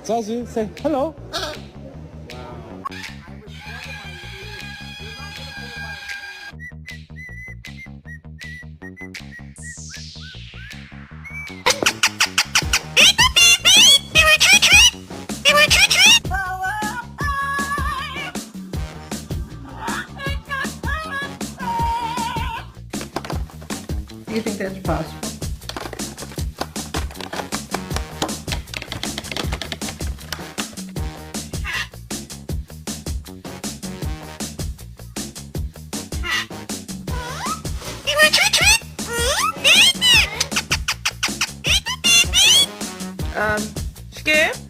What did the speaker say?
Zazu, say hello. Do you think that's possible? Skip?